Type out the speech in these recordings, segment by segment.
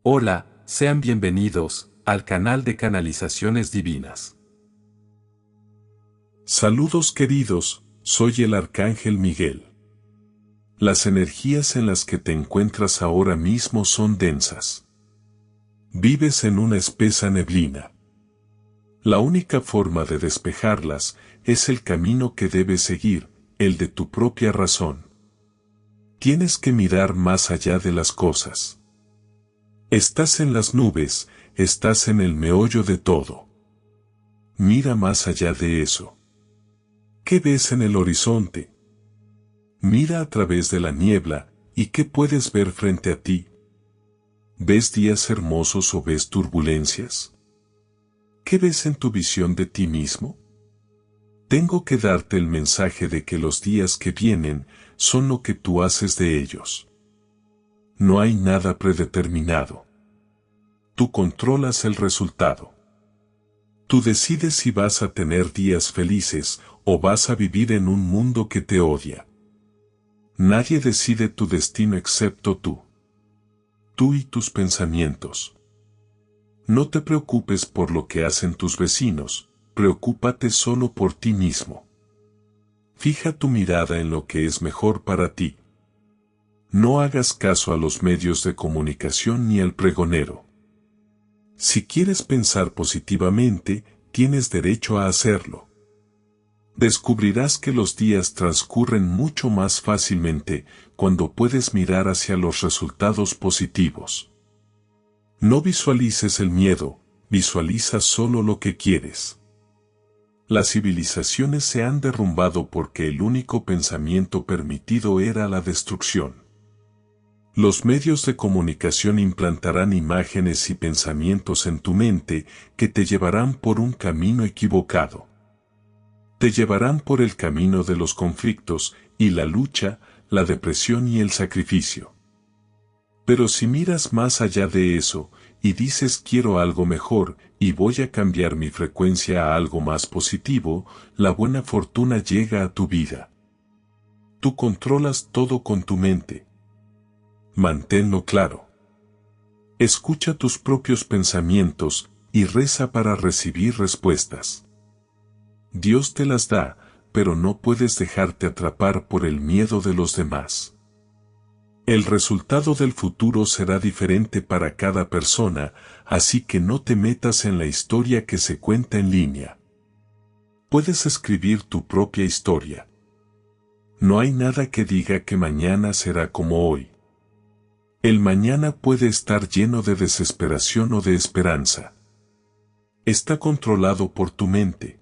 Hola, sean bienvenidos al canal de Canalizaciones Divinas. Saludos queridos, soy el Arcángel Miguel. Las energías en las que te encuentras ahora mismo son densas. Vives en una espesa neblina. La única forma de despejarlas es el camino que debes seguir, el de tu propia razón. Tienes que mirar más allá de las cosas. Estás en las nubes, estás en el meollo de todo. Mira más allá de eso. ¿Qué ves en el horizonte? Mira a través de la niebla, ¿y qué puedes ver frente a ti? ¿Ves días hermosos o ves turbulencias? ¿Qué ves en tu visión de ti mismo? Tengo que darte el mensaje de que los días que vienen son lo que tú haces de ellos. No hay nada predeterminado. Tú controlas el resultado. Tú decides si vas a tener días felices o vas a vivir en un mundo que te odia. Nadie decide tu destino excepto tú. Tú y tus pensamientos. No te preocupes por lo que hacen tus vecinos, preocúpate solo por ti mismo. Fija tu mirada en lo que es mejor para ti. No hagas caso a los medios de comunicación ni al pregonero. Si quieres pensar positivamente, tienes derecho a hacerlo. Descubrirás que los días transcurren mucho más fácilmente cuando puedes mirar hacia los resultados positivos. No visualices el miedo, visualiza solo lo que quieres. Las civilizaciones se han derrumbado porque el único pensamiento permitido era la destrucción. Los medios de comunicación implantarán imágenes y pensamientos en tu mente que te llevarán por un camino equivocado. Te llevarán por el camino de los conflictos y la lucha, la depresión y el sacrificio. Pero si miras más allá de eso, y dices quiero algo mejor, y voy a cambiar mi frecuencia a algo más positivo, la buena fortuna llega a tu vida. Tú controlas todo con tu mente. Manténlo claro. Escucha tus propios pensamientos, y reza para recibir respuestas. Dios te las da, pero no puedes dejarte atrapar por el miedo de los demás. El resultado del futuro será diferente para cada persona, así que no te metas en la historia que se cuenta en línea. Puedes escribir tu propia historia. No hay nada que diga que mañana será como hoy. El mañana puede estar lleno de desesperación o de esperanza. Está controlado por tu mente.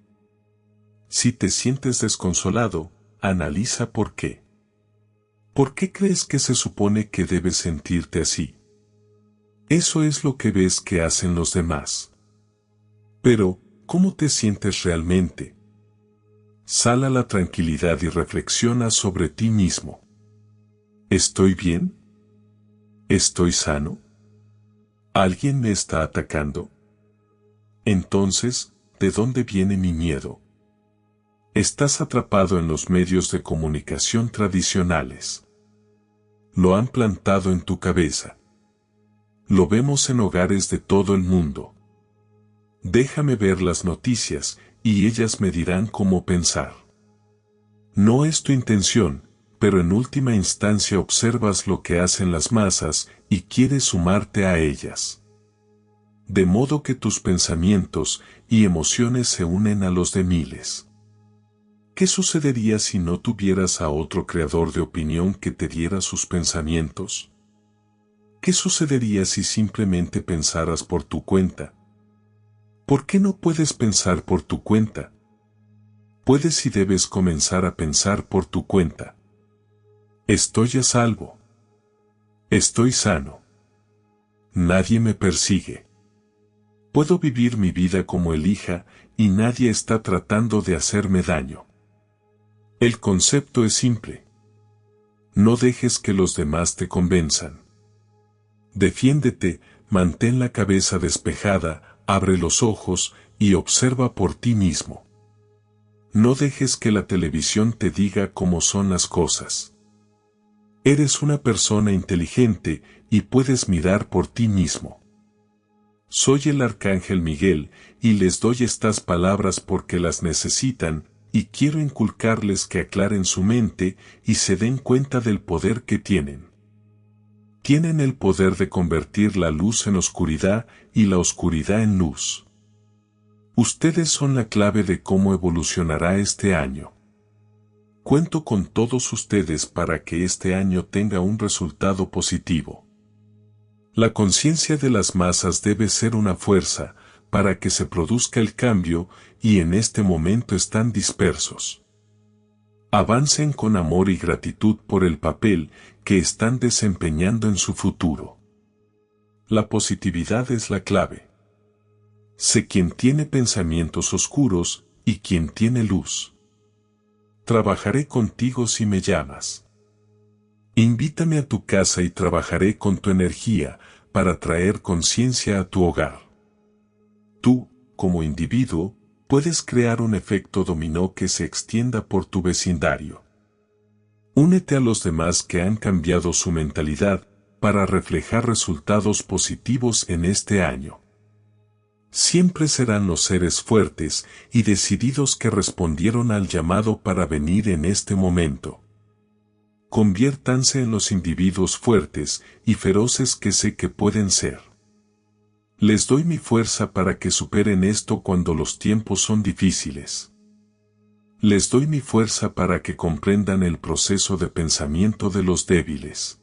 Si te sientes desconsolado, analiza por qué. ¿Por qué crees que se supone que debes sentirte así? Eso es lo que ves que hacen los demás. Pero, ¿cómo te sientes realmente? Sal a la tranquilidad y reflexiona sobre ti mismo. ¿Estoy bien? ¿Estoy sano? ¿Alguien me está atacando? Entonces, ¿de dónde viene mi miedo? Estás atrapado en los medios de comunicación tradicionales. Lo han plantado en tu cabeza. Lo vemos en hogares de todo el mundo. Déjame ver las noticias, y ellas me dirán cómo pensar. No es tu intención, pero en última instancia observas lo que hacen las masas, y quieres sumarte a ellas. De modo que tus pensamientos y emociones se unen a los de miles. ¿Qué sucedería si no tuvieras a otro creador de opinión que te diera sus pensamientos? ¿Qué sucedería si simplemente pensaras por tu cuenta? ¿Por qué no puedes pensar por tu cuenta? Puedes y debes comenzar a pensar por tu cuenta. Estoy a salvo. Estoy sano. Nadie me persigue. Puedo vivir mi vida como elija y nadie está tratando de hacerme daño. El concepto es simple. No dejes que los demás te convenzan. Defiéndete, mantén la cabeza despejada, abre los ojos y observa por ti mismo. No dejes que la televisión te diga cómo son las cosas. Eres una persona inteligente y puedes mirar por ti mismo. Soy el Arcángel Miguel y les doy estas palabras porque las necesitan y quiero inculcarles que aclaren su mente y se den cuenta del poder que tienen. Tienen el poder de convertir la luz en oscuridad y la oscuridad en luz. Ustedes son la clave de cómo evolucionará este año. Cuento con todos ustedes para que este año tenga un resultado positivo. La conciencia de las masas debe ser una fuerza para que se produzca el cambio y en este momento están dispersos. Avancen con amor y gratitud por el papel que están desempeñando en su futuro. La positividad es la clave. Sé quién tiene pensamientos oscuros y quién tiene luz. Trabajaré contigo si me llamas. Invítame a tu casa y trabajaré con tu energía para traer conciencia a tu hogar. Tú, como individuo, puedes crear un efecto dominó que se extienda por tu vecindario. Únete a los demás que han cambiado su mentalidad para reflejar resultados positivos en este año. Siempre serán los seres fuertes y decididos que respondieron al llamado para venir en este momento. Conviértanse en los individuos fuertes y feroces que sé que pueden ser. Les doy mi fuerza para que superen esto cuando los tiempos son difíciles. Les doy mi fuerza para que comprendan el proceso de pensamiento de los débiles.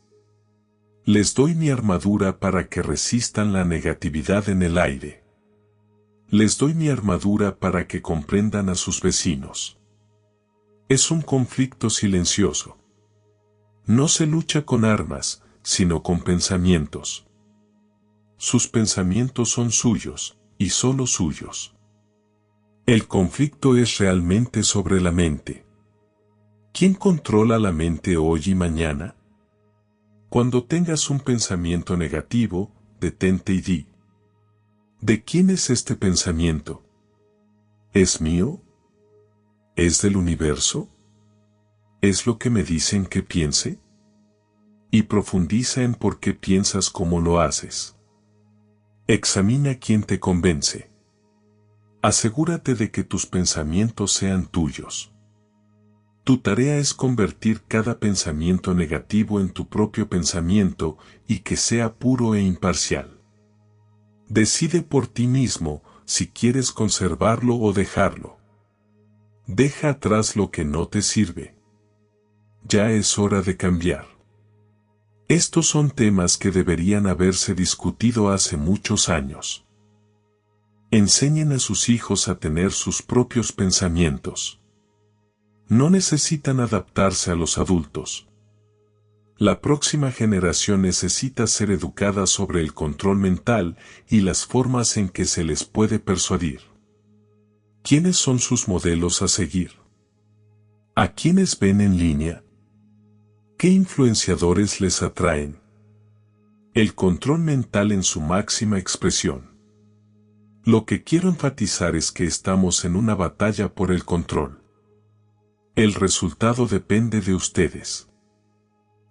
Les doy mi armadura para que resistan la negatividad en el aire. Les doy mi armadura para que comprendan a sus vecinos. Es un conflicto silencioso. No se lucha con armas, sino con pensamientos. Sus pensamientos son suyos, y solo suyos. El conflicto es realmente sobre la mente. ¿Quién controla la mente hoy y mañana? Cuando tengas un pensamiento negativo, detente y di: ¿de quién es este pensamiento? ¿Es mío? ¿Es del universo? ¿Es lo que me dicen que piense? Y profundiza en por qué piensas como lo haces. Examina quién te convence. Asegúrate de que tus pensamientos sean tuyos. Tu tarea es convertir cada pensamiento negativo en tu propio pensamiento y que sea puro e imparcial. Decide por ti mismo si quieres conservarlo o dejarlo. Deja atrás lo que no te sirve. Ya es hora de cambiar. Estos son temas que deberían haberse discutido hace muchos años. Enseñen a sus hijos a tener sus propios pensamientos. No necesitan adaptarse a los adultos. La próxima generación necesita ser educada sobre el control mental y las formas en que se les puede persuadir. ¿Quiénes son sus modelos a seguir? ¿A quiénes ven en línea? ¿Qué influenciadores les atraen? El control mental en su máxima expresión. Lo que quiero enfatizar es que estamos en una batalla por el control. El resultado depende de ustedes.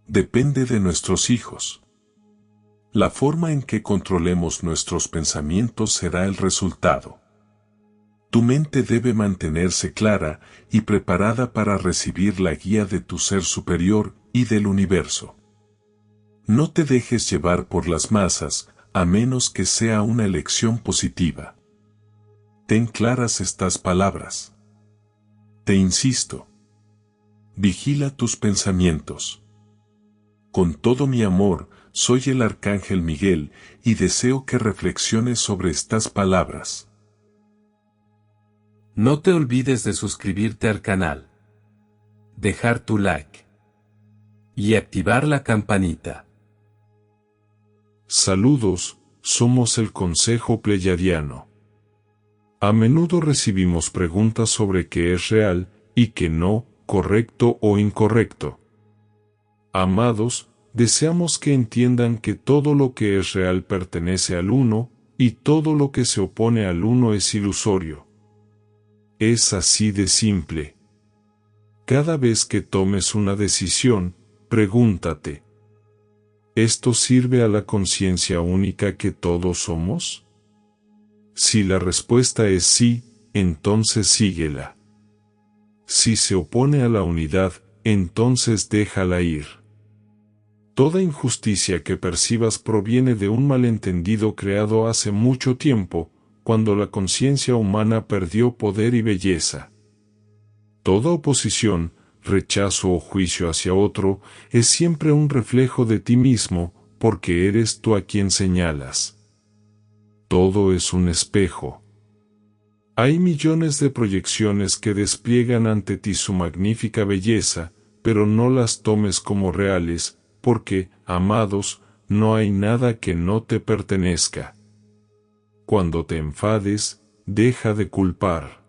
Depende de nuestros hijos. La forma en que controlemos nuestros pensamientos será el resultado. Tu mente debe mantenerse clara y preparada para recibir la guía de tu ser superior y del universo. No te dejes llevar por las masas, a menos que sea una elección positiva. Ten claras estas palabras. Te insisto. Vigila tus pensamientos. Con todo mi amor, soy el Arcángel Miguel y deseo que reflexiones sobre estas palabras. No te olvides de suscribirte al canal, dejar tu like y activar la campanita. Saludos, somos el Consejo Pleyadiano. A menudo recibimos preguntas sobre qué es real y qué no, correcto o incorrecto. Amados, deseamos que entiendan que todo lo que es real pertenece al Uno, y todo lo que se opone al Uno es ilusorio. Es así de simple. Cada vez que tomes una decisión, pregúntate: ¿esto sirve a la conciencia única que todos somos? Si la respuesta es sí, entonces síguela. Si se opone a la unidad, entonces déjala ir. Toda injusticia que percibas proviene de un malentendido creado hace mucho tiempo, cuando la conciencia humana perdió poder y belleza. Toda oposición, rechazo o juicio hacia otro es siempre un reflejo de ti mismo, porque eres tú a quien señalas. Todo es un espejo. Hay millones de proyecciones que despliegan ante ti su magnífica belleza, pero no las tomes como reales, porque, amados, no hay nada que no te pertenezca. Cuando te enfades, deja de culpar.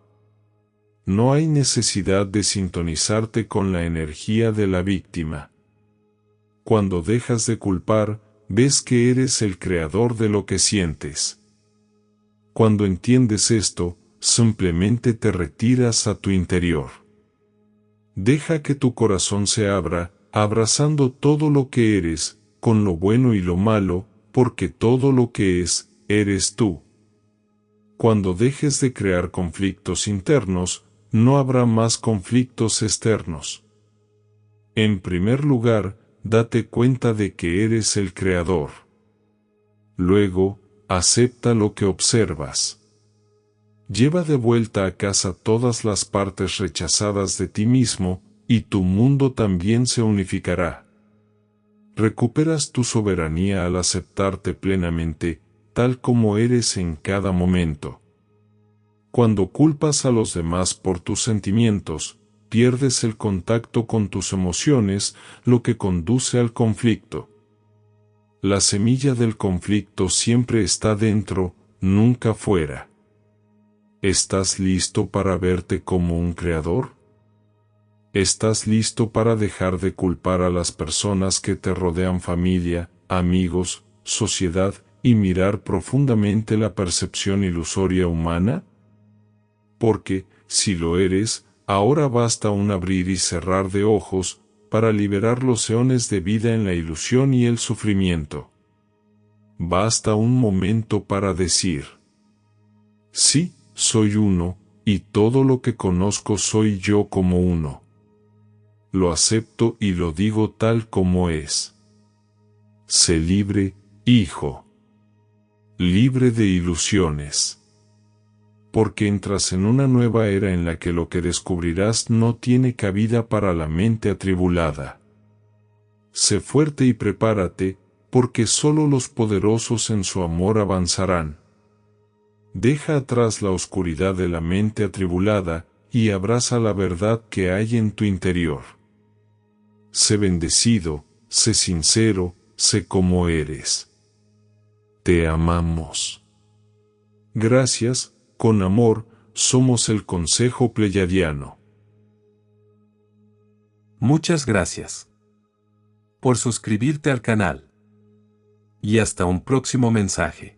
No hay necesidad de sintonizarte con la energía de la víctima. Cuando dejas de culpar, ves que eres el creador de lo que sientes. Cuando entiendes esto, simplemente te retiras a tu interior. Deja que tu corazón se abra, abrazando todo lo que eres, con lo bueno y lo malo, porque todo lo que es, eres tú. Cuando dejes de crear conflictos internos, no habrá más conflictos externos. En primer lugar, date cuenta de que eres el creador. Luego, acepta lo que observas. Lleva de vuelta a casa todas las partes rechazadas de ti mismo, y tu mundo también se unificará. Recuperas tu soberanía al aceptarte plenamente, tal como eres en cada momento. Cuando culpas a los demás por tus sentimientos, pierdes el contacto con tus emociones, lo que conduce al conflicto. La semilla del conflicto siempre está dentro, nunca fuera. ¿Estás listo para verte como un creador? ¿Estás listo para dejar de culpar a las personas que te rodean, familia, amigos, sociedad, y mirar profundamente la percepción ilusoria humana? Porque, si lo eres, ahora basta un abrir y cerrar de ojos, para liberar los eones de vida en la ilusión y el sufrimiento. Basta un momento para decir: sí, soy uno, y todo lo que conozco soy yo como uno. Lo acepto y lo digo tal como es. Sé libre, hijo. Libre de ilusiones. Porque entras en una nueva era en la que lo que descubrirás no tiene cabida para la mente atribulada. Sé fuerte y prepárate, porque solo los poderosos en su amor avanzarán. Deja atrás la oscuridad de la mente atribulada, y abraza la verdad que hay en tu interior. Sé bendecido, sé sincero, sé como eres. Te amamos. Gracias, con amor, somos el Consejo Pleyadiano. Muchas gracias por suscribirte al canal. Y hasta un próximo mensaje.